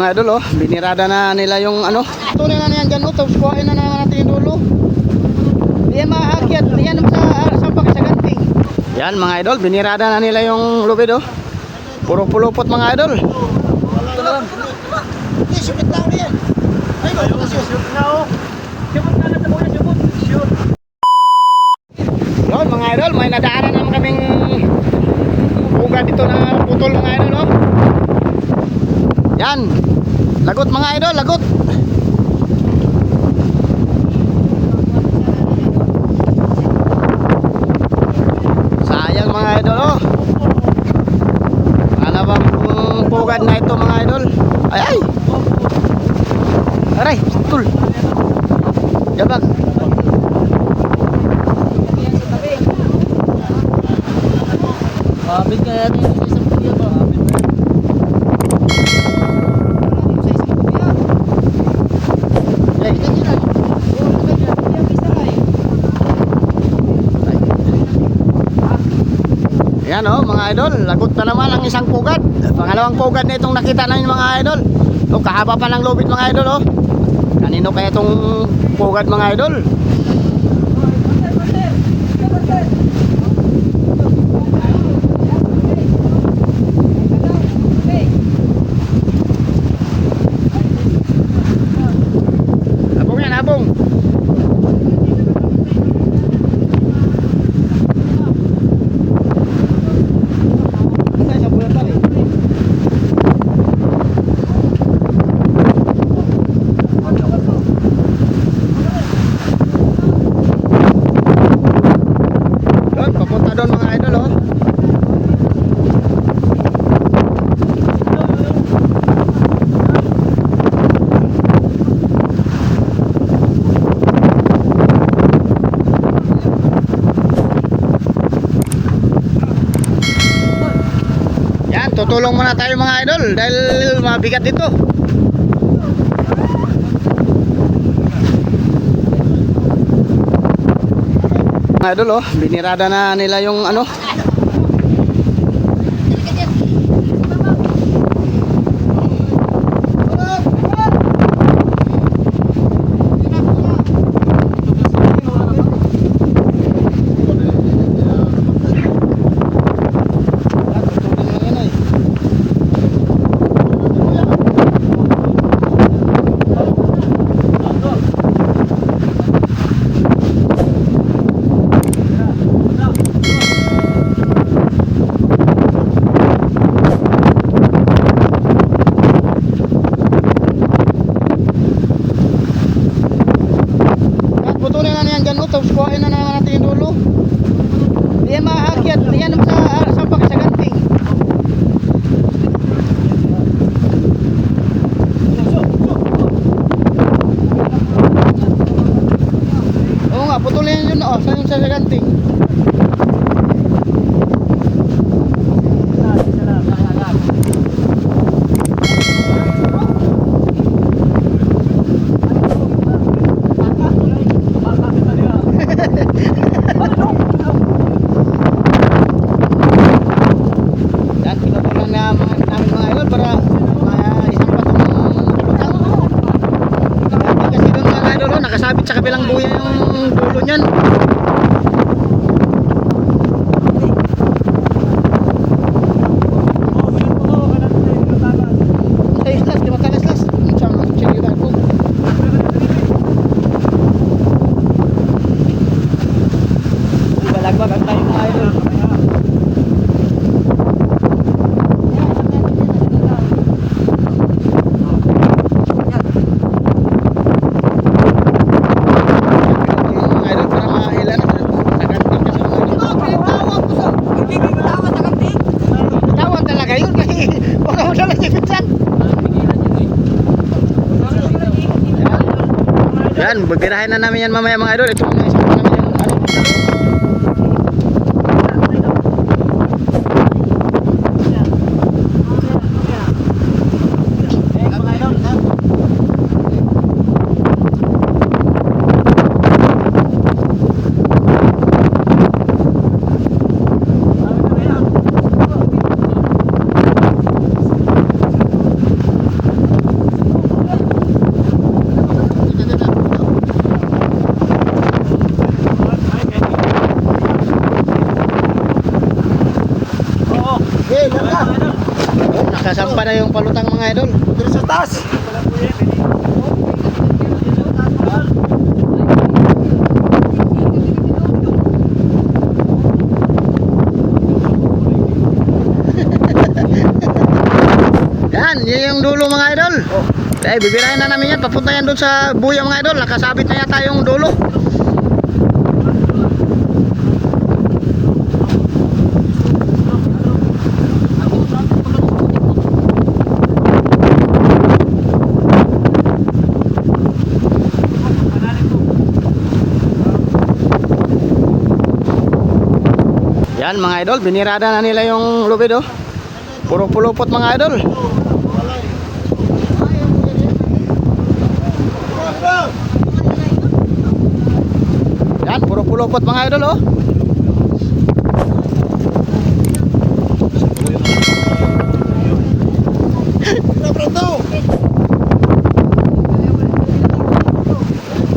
Mga idol, oh, binirada na nila yung ano. Tuloy na yan dyan, oh, tapos kuhain na naman natin yung dulo. Yan maakyat, yan sa pakasaganti. Yan mga idol, binirada na nila yung lubid, oh. Puro pulupot mga idol. Yun mga idol, may nadaanan naman kaming ugat dito na putol mga idol, oh. Yan, lagot mga idol, lagot. Sayang mga idol, oh. Ano bang pugad na ito mga idol? Ay ay. Aray, tul. Jabag. Mabit kaya din sa isang kuya ba? Yan, oh mga idol, lagot na naman ang isang pugad. Pangalawang pugad na itong nakita namin mga idol. Oh, kahaba pa ng lubid mga idol, oh. Kanino kaya itong pugad mga idol? Abong yan, abong. Doon, papunta doon mga idol, oh. Yan, tutulong muna tayo mga idol dahil mabigat dito. Mga idol, oh, binirada na nila yung ano. Putulin na yan dyan, oh, tapos kuhain na naman natin yung dulo. Yan maakyat, yan sa pakasaganti. Oo nga, putulin yun, oh, sa yung sasaganti. Yan, pinutulan na namin mga idol para isang patong lutang. Kasi doon mga idol, oh, nakasabit sa kabilang buya yung dulo niyan. Ayos las, di matalas las. Sige ba po? Balagbag ang tayo mga idol. Yan, bibirahin na namin yan mamaya mga idol. Ito na isang namin yan. pa na yung palutang mga idol. Dito sa taas. Yan yung dulo mga idol. Eh, bibirahin na namin yan. Papunta yan doon sa buya mga idol. Nakasabit na yata yung dulo. Yan mga idol, binirada na nila yung lubid oh. Puro pulupot mga idol. Yan, puro pulupot mga idol oh.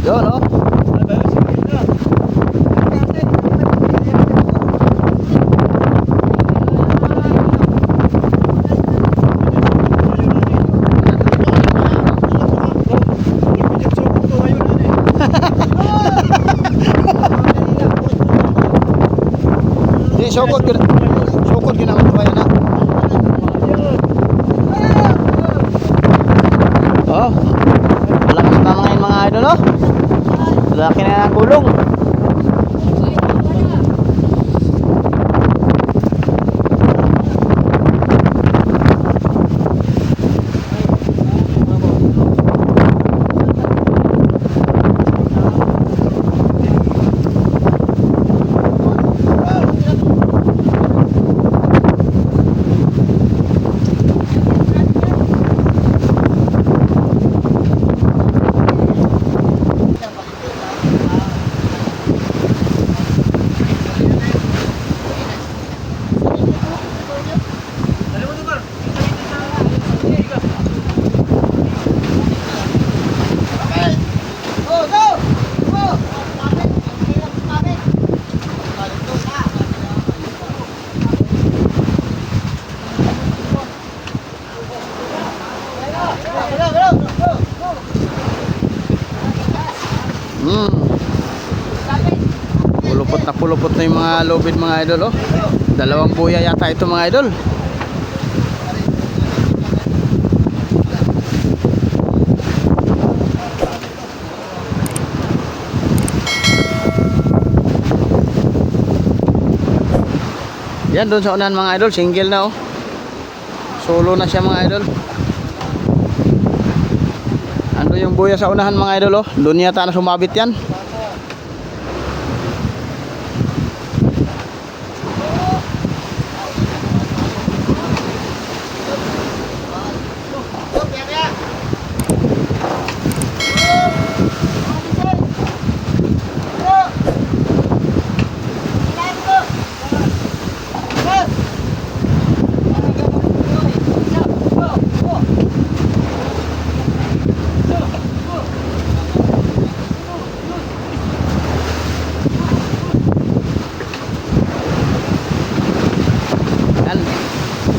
Yun oh. Di sokot gina mo ba na? Oh. Malakas pa mga idol oh. Laki na ng gulong. Pulupot na yung mga lubid mga idol oh. Dalawang buya yata ito mga idol. Yan doon sa unahan mga idol, single na oh. Solo na siya mga idol. Ando yung buya sa unahan mga idol oh. Doon yata na sumabit yan.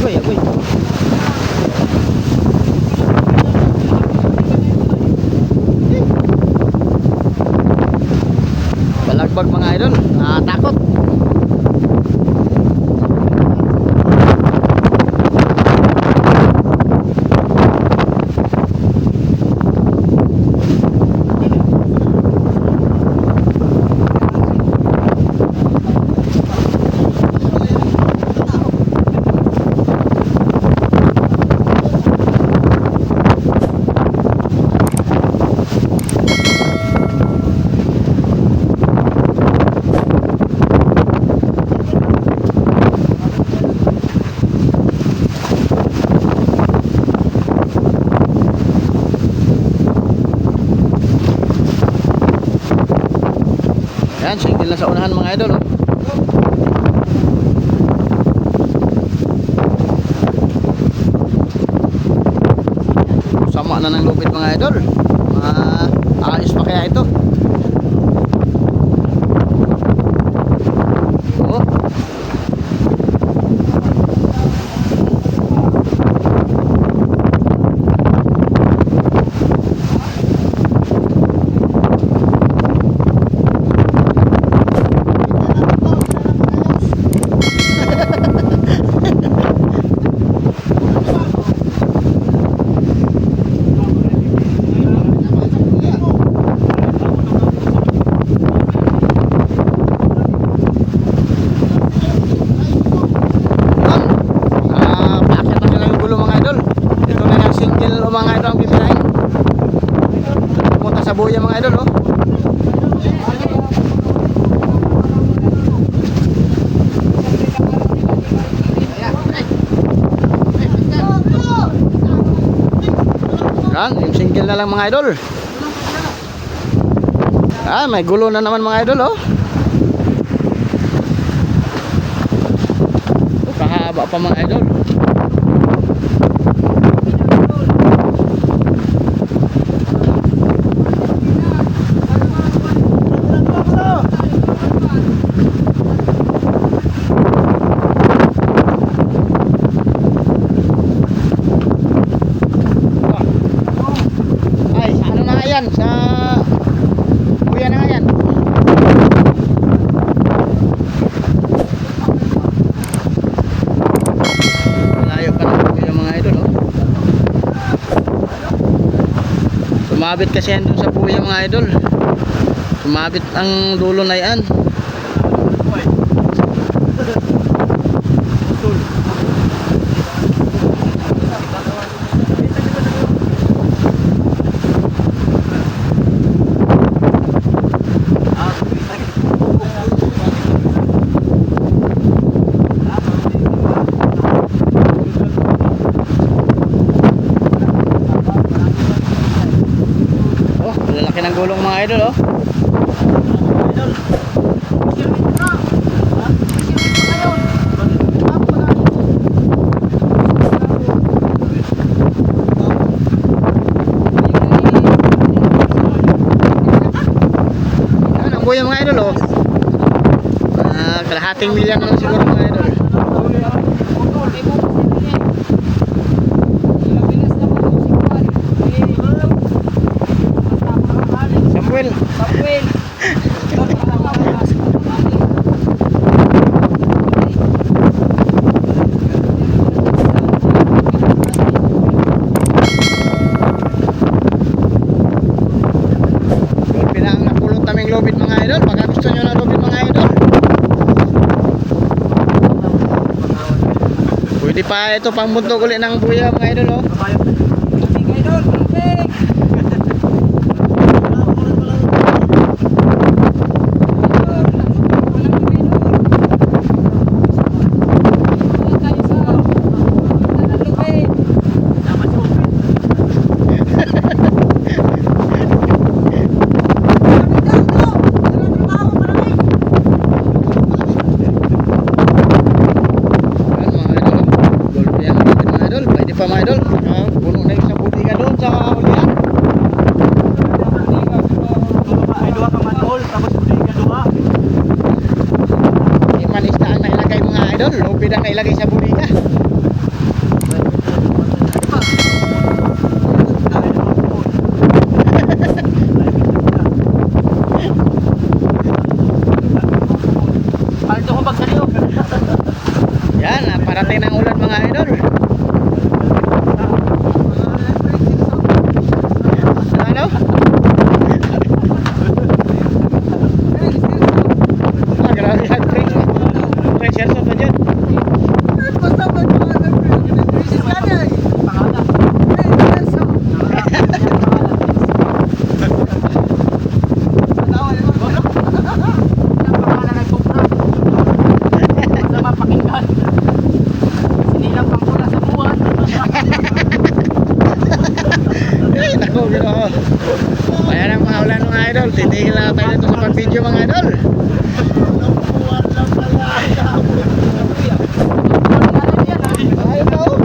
Agoy. Balagbag mga idol, nakatakot. Yan, single na sa unahan mga idol oh. Sama na ng lupit mga idol. Ayos pa kaya ito. Oh. sa buya mga idol oh. Yan, yung single na lang mga idol. Ah, may gulo na naman mga idol oh. Kahaba pa mga idol. Ay, ano na nga yan? Sa kuya na nga yan. Malayo pa na kuya mga idol oh. Sumabit kasi yan dun sa kuya mga idol. Sumabit ang dulo na yan. Oh, lalaki ng gulong mga idol oh. Yan ang buya mga idol oh. Kalahating milyan lang siguro mga idol. Samuel. Lobit na ang napulot naming lobit mga idol. Baka gusto nyo na lobit mga idol. Pwede pa ito pang bundok ulit ng buya mga idol oh. Pa mga idol, puno na yung sa butika doon sa ulihan. Ay duha ka manhole tapos butika duha. Imanista ang nailagay mga idol, lupid ang nailagay sa butika. Paldo ko bagsaliw. Yan, parating ng ulan mga idol. Ano? Grabe yan, pressure sa pa dyan. Ay, naku, gano'n. Ayan ang mga ulan mga idol. Titigil na tayo dito sa pag-video mga idol. Ayaw pa oh.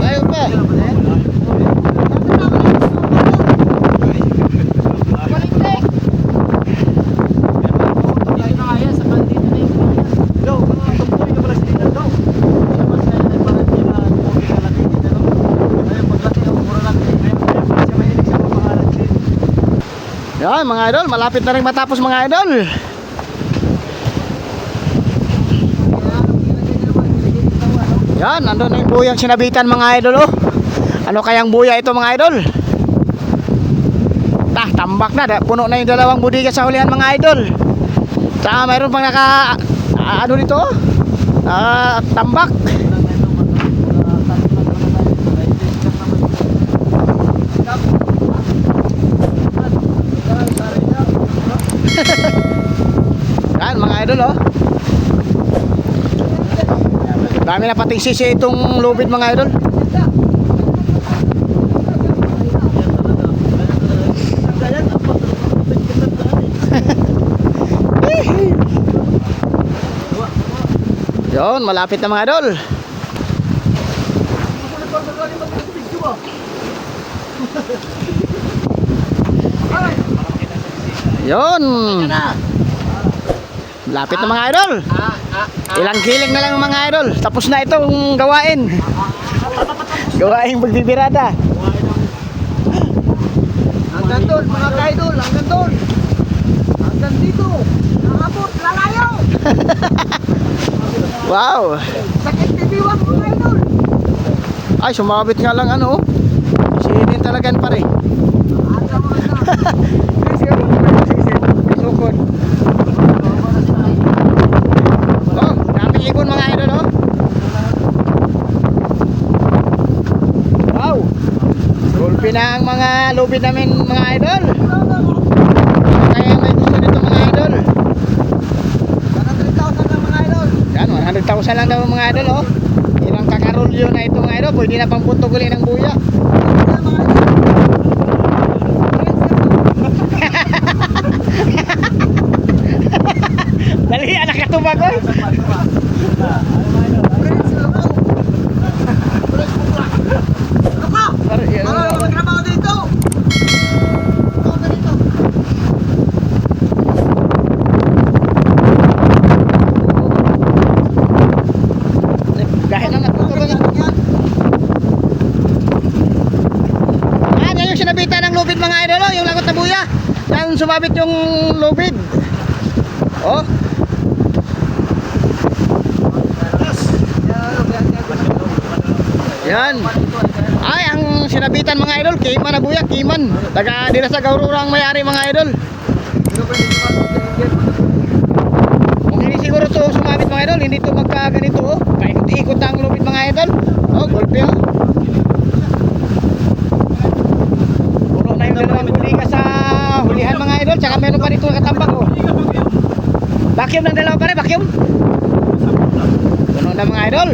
Ayaw pa. Yan mga idol, malapit na rin matapos mga idol. Yan, nandun na yung buyang sinabitan mga idol oh. Ano kayang buya ito mga idol? Tambak na, puno na yung dalawang budiga sa hulihan mga idol. Saka mayroon pang naka ano dito oh. Tambak. Yan mga idol oh. Dami na pating sisi itong lubid mga idol. Yon, malapit na mga idol. Yon. Malapit na mga idol. Ilang kiling na lang mga idol. Tapos na itong gawain. Gawain magbibirada. Hanggang doon, mga ka-idol, hanggang doon. Hanggang dito. Nakabot, lalayo. Wow. Sakit titiwang mga idol. Ay, sumabit nga lang ano. Sinin talagan pare. Aga mga na. Sukod. Oh, daming ibon mga idol oh. Wow. Gulpi na ang mga lubid namin mga idol. Kaya may gusto nito mga idol. 100,000 na mga idol. Yan, 100,000 lang daw mga idol oh. Ilang kakarolyo na ito mga idol. Pwede na pang puntugulin ng buya. Dali, anak katubag ko. Ano magtrabaho dito? Dahil lang natutubag. Yan yung sinabitan ng lubid mga idol oh, yung lagot na buya. Yan sumabit yung lubid. Oh. Yan. Ay, ang sinabitan mga idol, Kiman na buya, Kiman. Taga dila sa Gaurura ang may-ari mga idol. Kung hindi siguro to sumabit mga idol, hindi to magkaganito oh. Paikot-ikot ang lubid mga idol. Oh, golpe oh. Puro na yung dalawang buliga sa hulihan mga idol, tsaka meron pa dito katambak oh. Vacuum ng dalawa pare, vacuum. Puno na mga idol.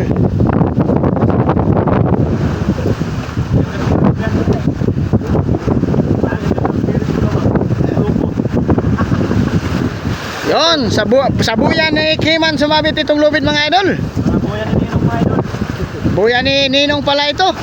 Yon, sa buya ni Kiman sumabit itong lubid mga idol. Buya ni Ninong mga idol. Buya ni Ninong pala ito.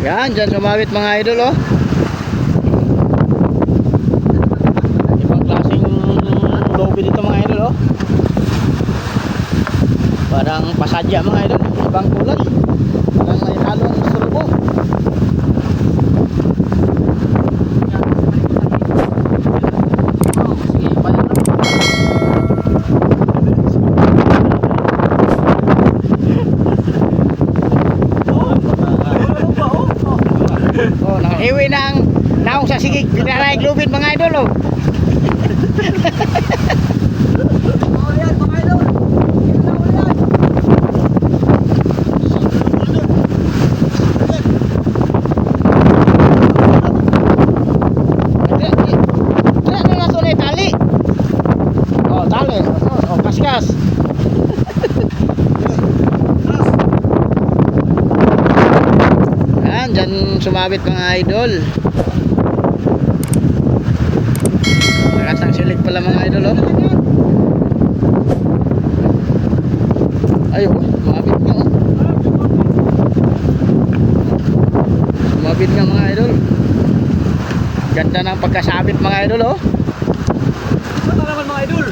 Yan, dyan sumabit mga idol oh. Ibang klaseng lubid dito mga idol oh. Parang pasadya mga idol. Ibang kulay. Parang may halong surubo. Oh, nakahiwi na ang naong sa sigig. Pinarayag lubid mga idol oh. Oh, yan mga idol. Yan na ulan. Kaya na nato na tali. Oh, tali. Oh, kaskas. Yan, dyan sumabit mga idol. Lakas ng silig pala mga idol oh. Ayun, sumabit nga oh. Sumabit nga mga idol. Ganda ng pagkasabit mga idol oh. Ano naman mga idol?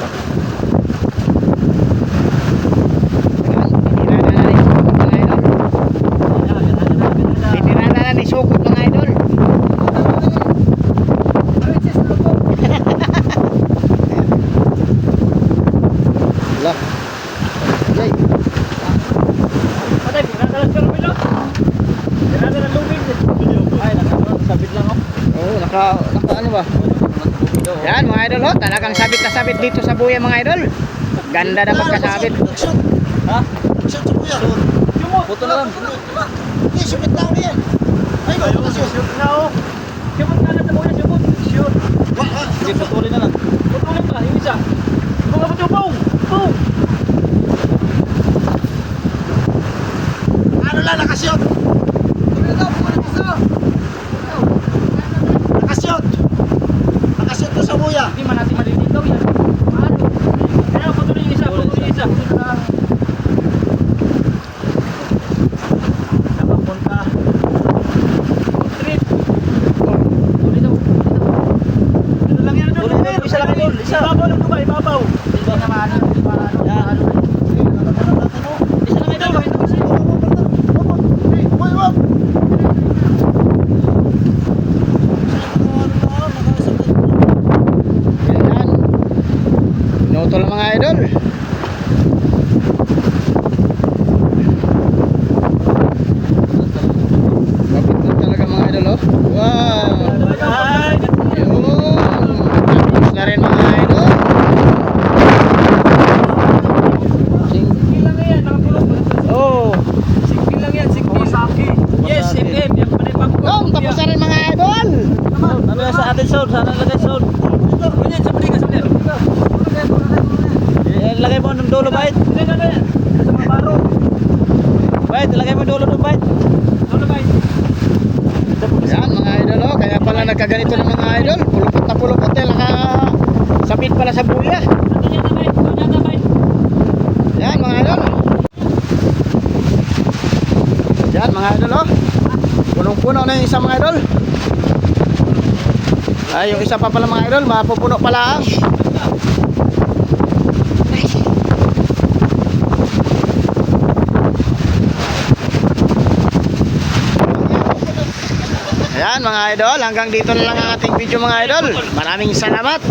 Tinirada na ni Sukot mga idol. Lah. Yan mga idol, oh, talagang sabit na sabit dito sa buya mga idol. Ganda na pagkasabit. Ha? Shoot sa kuya. Puto na lang. Hindi, sipit lang yan. Ay, ba? Shoot na oh. Sipot na lang sa buhay, sipot. Shoot. Sige, putulin na lang. Putulin pa, yung isa. Mga puto, boom! Boom! Ano lang, nakasyot. Nakasyot. Nakasyot to sa buya. Hindi man natin maliligaw yan. Paano? Kaya putulin yung isa, putulin yung isa. Nakapunta. Trip. Tuloy daw. Ano lang yan doon? Isa lang doon. Isa. Ibabaw lang ba? Ibabaw. Hindi naman. Yan. Isa lang ito. Ito kasi. Yan. Pinutol mga idol. Kapit mo talaga mga idol, oh. Wow. Ay! Yun. Tapos na rin mga idol. Singkil lang yan. Nakapulong. Oh. Singkil lang yan. Singkil. Kawasaki. Yes, FM. Yan pa rin Yun, tapos na rin mga idol. Ano yan sa atin sound? Sana lagay sound. Ganyan, sa baliga, sa baliga. Lagay mo ng dulo, bait. Hindi, yan. Sa mga baro. Bait, lagay mo dulo ng bait. Dulo, bait. Yan mga idol, oh. Kaya pala nagkaganito ng mga idol. Pulupot na pulupot eh. Nakasabit pala sa buya. Ganyan na, bait. Ganyan na, bait. Yan mga idol. Yan mga idol, oh. Punong-puno na yung isa mga idol. Ay, yung isa pa pala mga idol, mapupuno pala ang. Ayan mga idol, hanggang dito na lang ang ating video mga idol. Maraming salamat.